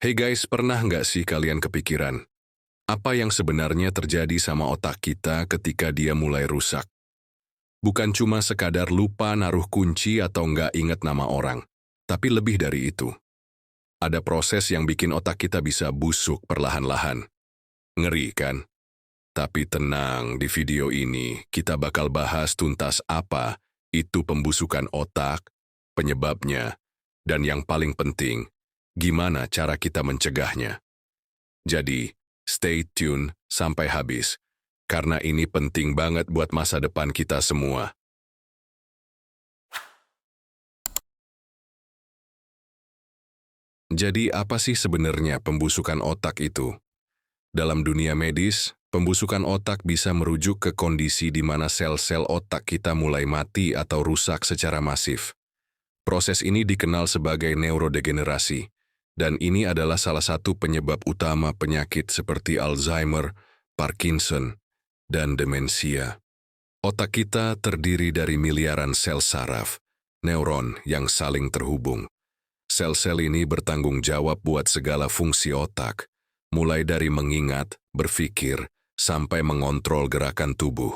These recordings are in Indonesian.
Hey guys, pernah nggak sih kalian kepikiran, apa yang sebenarnya terjadi sama otak kita ketika dia mulai rusak? Bukan cuma sekadar lupa naruh kunci atau nggak inget nama orang, tapi lebih dari itu. Ada proses yang bikin otak kita bisa busuk perlahan-lahan. Ngeri kan? Tapi tenang, di video ini kita bakal bahas tuntas apa itu pembusukan otak, penyebabnya, dan yang paling penting, gimana cara kita mencegahnya. Jadi, stay tune sampai habis, karena ini penting banget buat masa depan kita semua. Jadi, apa sih sebenarnya pembusukan otak itu? Dalam dunia medis, pembusukan otak bisa merujuk ke kondisi di mana sel-sel otak kita mulai mati atau rusak secara masif. Proses ini dikenal sebagai neurodegenerasi, dan ini adalah salah satu penyebab utama penyakit seperti Alzheimer, Parkinson, dan demensia. Otak kita terdiri dari miliaran sel saraf, neuron yang saling terhubung. Sel-sel ini bertanggung jawab buat segala fungsi otak, mulai dari mengingat, berpikir, sampai mengontrol gerakan tubuh.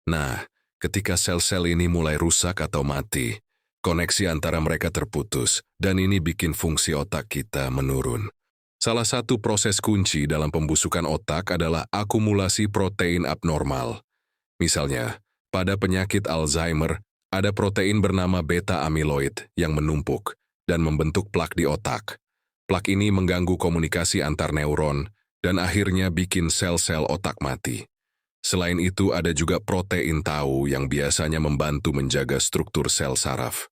Nah, ketika sel-sel ini mulai rusak atau mati, koneksi antara mereka terputus, dan ini bikin fungsi otak kita menurun. Salah satu proses kunci dalam pembusukan otak adalah akumulasi protein abnormal. Misalnya, pada penyakit Alzheimer, ada protein bernama beta-amiloid yang menumpuk dan membentuk plak di otak. Plak ini mengganggu komunikasi antar neuron dan akhirnya bikin sel-sel otak mati. Selain itu, ada juga protein tau yang biasanya membantu menjaga struktur sel saraf.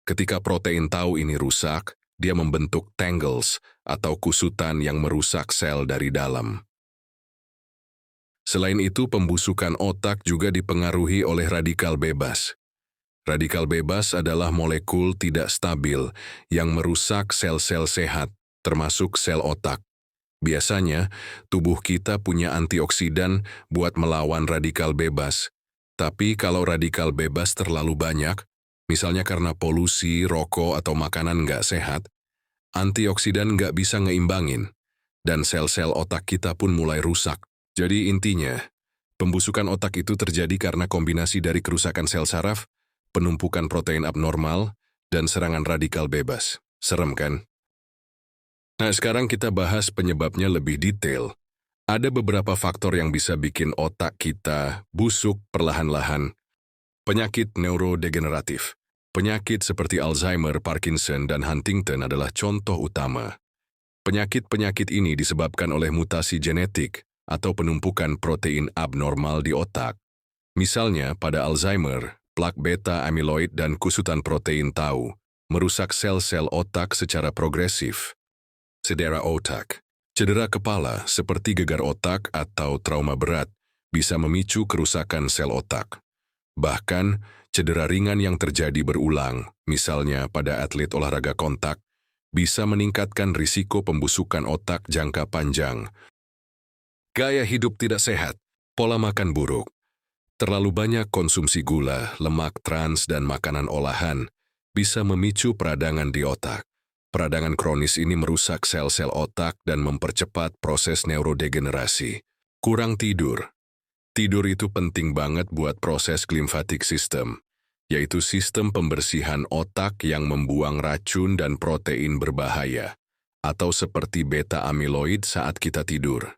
Ketika protein tau ini rusak, dia membentuk tangles atau kusutan yang merusak sel dari dalam. Selain itu, pembusukan otak juga dipengaruhi oleh radikal bebas. Radikal bebas adalah molekul tidak stabil yang merusak sel-sel sehat, termasuk sel otak. Biasanya, tubuh kita punya antioksidan buat melawan radikal bebas. Tapi kalau radikal bebas terlalu banyak, misalnya karena polusi, rokok, atau makanan nggak sehat, antioksidan nggak bisa ngeimbangin, dan sel-sel otak kita pun mulai rusak. Jadi intinya, pembusukan otak itu terjadi karena kombinasi dari kerusakan sel saraf, penumpukan protein abnormal, dan serangan radikal bebas. Serem kan? Nah, sekarang kita bahas penyebabnya lebih detail. Ada beberapa faktor yang bisa bikin otak kita busuk perlahan-lahan. Penyakit neurodegeneratif. Penyakit seperti Alzheimer, Parkinson, dan Huntington adalah contoh utama. Penyakit-penyakit ini disebabkan oleh mutasi genetik atau penumpukan protein abnormal di otak. Misalnya, pada Alzheimer, plak beta-amiloid dan kusutan protein tau merusak sel-sel otak secara progresif. Cedera otak. Cedera kepala seperti gegar otak atau trauma berat bisa memicu kerusakan sel otak. Bahkan, cedera ringan yang terjadi berulang, misalnya pada atlet olahraga kontak, bisa meningkatkan risiko pembusukan otak jangka panjang. Gaya hidup tidak sehat, pola makan buruk, terlalu banyak konsumsi gula, lemak trans, dan makanan olahan bisa memicu peradangan di otak. Peradangan kronis ini merusak sel-sel otak dan mempercepat proses neurodegenerasi. Kurang tidur. Tidur itu penting banget buat proses glymphatic system, yaitu sistem pembersihan otak yang membuang racun dan protein berbahaya, atau seperti beta-amiloid saat kita tidur.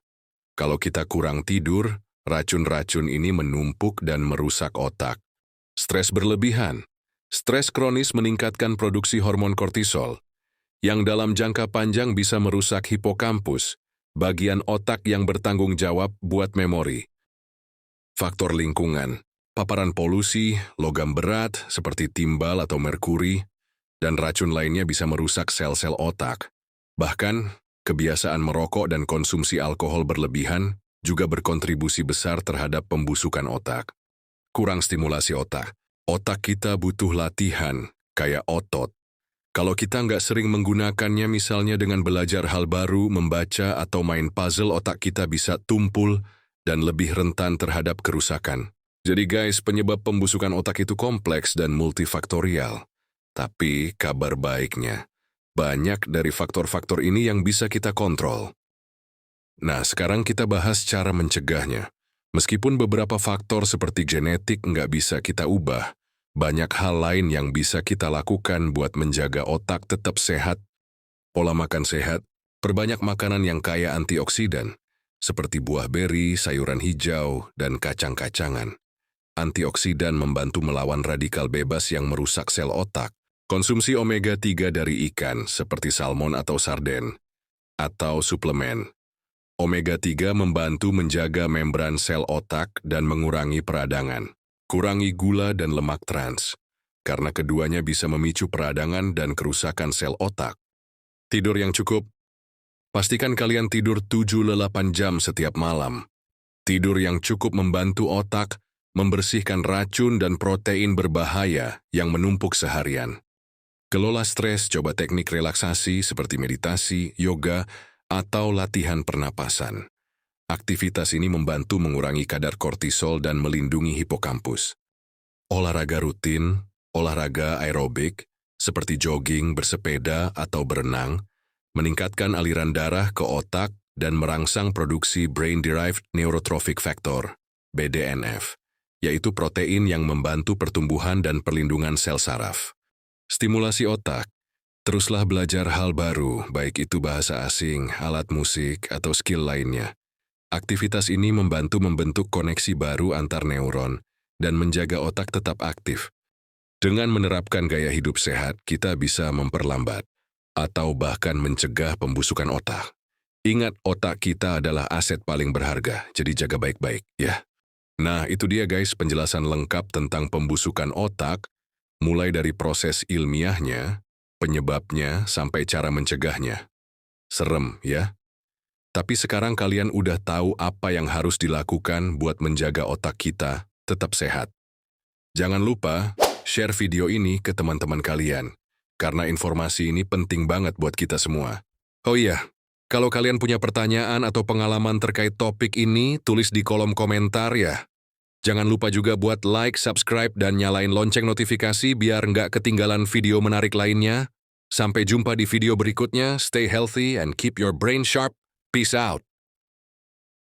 Kalau kita kurang tidur, racun-racun ini menumpuk dan merusak otak. Stres berlebihan. Stres kronis meningkatkan produksi hormon kortisol, yang dalam jangka panjang bisa merusak hipokampus, bagian otak yang bertanggung jawab buat memori. Faktor lingkungan, paparan polusi, logam berat seperti timbal atau merkuri, dan racun lainnya bisa merusak sel-sel otak. Bahkan, kebiasaan merokok dan konsumsi alkohol berlebihan juga berkontribusi besar terhadap pembusukan otak. Kurang stimulasi otak. Otak kita butuh latihan, kayak otot. Kalau kita nggak sering menggunakannya misalnya dengan belajar hal baru, membaca, atau main puzzle, otak kita bisa tumpul dan lebih rentan terhadap kerusakan. Jadi guys, penyebab pembusukan otak itu kompleks dan multifaktorial. Tapi kabar baiknya, Banyak dari faktor-faktor ini yang bisa kita kontrol. Nah, sekarang kita bahas cara mencegahnya. Meskipun beberapa faktor seperti genetik nggak bisa kita ubah, banyak hal lain yang bisa kita lakukan buat menjaga otak tetap sehat. Pola makan sehat, perbanyak makanan yang kaya antioksidan, seperti buah beri, sayuran hijau, dan kacang-kacangan. Antioksidan membantu melawan radikal bebas yang merusak sel otak. Konsumsi omega-3 dari ikan, seperti salmon atau sarden, atau suplemen. Omega-3 membantu menjaga membran sel otak dan mengurangi peradangan. Kurangi gula dan lemak trans, karena keduanya bisa memicu peradangan dan kerusakan sel otak. Tidur yang cukup. Pastikan kalian tidur 7-8 jam setiap malam. Tidur yang cukup membantu otak membersihkan racun dan protein berbahaya yang menumpuk seharian. Kelola stres, coba teknik relaksasi seperti meditasi, yoga, atau latihan pernapasan. Aktivitas ini membantu mengurangi kadar kortisol dan melindungi hipokampus. Olahraga rutin, olahraga aerobik, seperti jogging, bersepeda, atau berenang, meningkatkan aliran darah ke otak dan merangsang produksi Brain-Derived Neurotrophic Factor, BDNF, yaitu protein yang membantu pertumbuhan dan perlindungan sel saraf. Stimulasi otak. Teruslah belajar hal baru, baik itu bahasa asing, alat musik, atau skill lainnya. Aktivitas ini membantu membentuk koneksi baru antar neuron dan menjaga otak tetap aktif. Dengan menerapkan gaya hidup sehat, kita bisa memperlambat atau bahkan mencegah pembusukan otak. Ingat, otak kita adalah aset paling berharga, jadi jaga baik-baik, ya. Nah, itu dia guys penjelasan lengkap tentang pembusukan otak, mulai dari proses ilmiahnya, penyebabnya, sampai cara mencegahnya. Serem, ya? Tapi sekarang kalian udah tahu apa yang harus dilakukan buat menjaga otak kita tetap sehat. Jangan lupa share video ini ke teman-teman kalian, karena informasi ini penting banget buat kita semua. Oh iya, kalau kalian punya pertanyaan atau pengalaman terkait topik ini, tulis di kolom komentar ya. Jangan lupa juga buat like, subscribe, dan nyalain lonceng notifikasi biar nggak ketinggalan video menarik lainnya. Sampai jumpa di video berikutnya. Stay healthy and keep your brain sharp. Peace out.